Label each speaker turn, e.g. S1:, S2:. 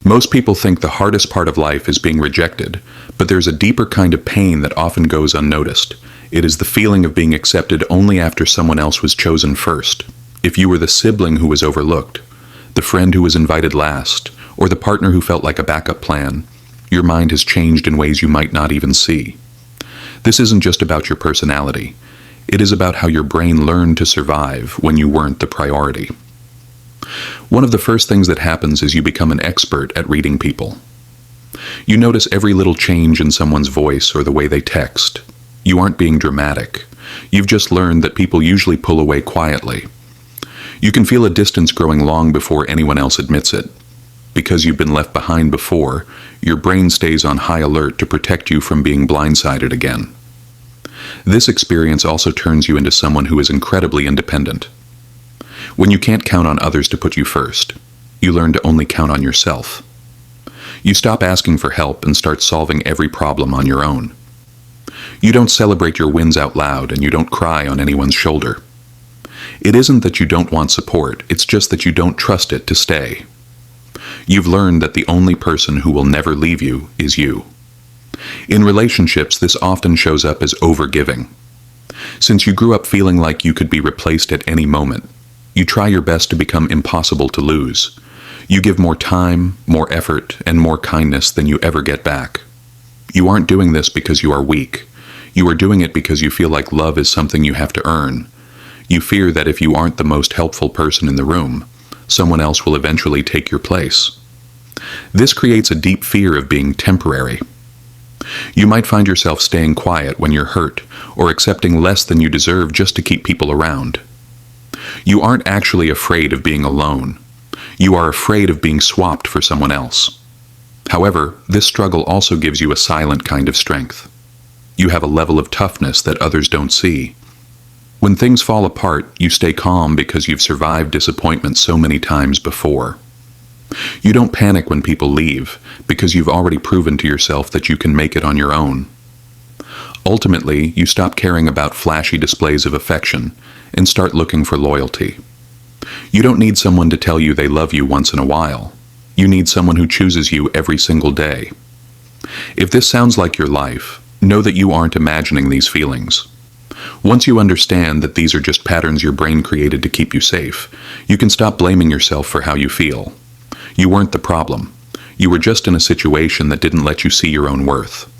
S1: Most people think the hardest part of life is being rejected, but there's a deeper kind of pain that often goes unnoticed. It is the feeling of being accepted only after someone else was chosen first. If you were the sibling who was overlooked, the friend who was invited last, or the partner who felt like a backup plan, your mind has changed in ways you might not even see. This isn't just about your personality. It is about how your brain learned to survive when you weren't the priority. One of the first things that happens is you become an expert at reading people. You notice every little change in someone's voice or the way they text. You aren't being dramatic. You've just learned that people usually pull away quietly. You can feel a distance growing long before anyone else admits it. Because you've been left behind before, your brain stays on high alert to protect you from being blindsided again. This experience also turns you into someone who is incredibly independent. When you can't count on others to put you first, you learn to only count on yourself. You stop asking for help and start solving every problem on your own. You don't celebrate your wins out loud, and you don't cry on anyone's shoulder. It isn't that you don't want support, it's just that you don't trust it to stay. You've learned that the only person who will never leave you is you. In relationships, this often shows up as overgiving. Since you grew up feeling like you could be replaced at any moment, you try your best to become impossible to lose. You give more time, more effort, and more kindness than you ever get back. You aren't doing this because you are weak. You are doing it because you feel like love is something you have to earn. You fear that if you aren't the most helpful person in the room, someone else will eventually take your place. This creates a deep fear of being temporary. You might find yourself staying quiet when you're hurt, or accepting less than you deserve just to keep people around. You aren't actually afraid of being alone. You are afraid of being swapped for someone else. However, this struggle also gives you a silent kind of strength. You have a level of toughness that others don't see. When things fall apart, you stay calm because you've survived disappointment so many times before. You don't panic when people leave because you've already proven to yourself that you can make it on your own. Ultimately, you stop caring about flashy displays of affection and start looking for loyalty. You don't need someone to tell you they love you once in a while. You need someone who chooses you every single day. If this sounds like your life, know that you aren't imagining these feelings. Once you understand that these are just patterns your brain created to keep you safe, you can stop blaming yourself for how you feel. You weren't the problem. You were just in a situation that didn't let you see your own worth.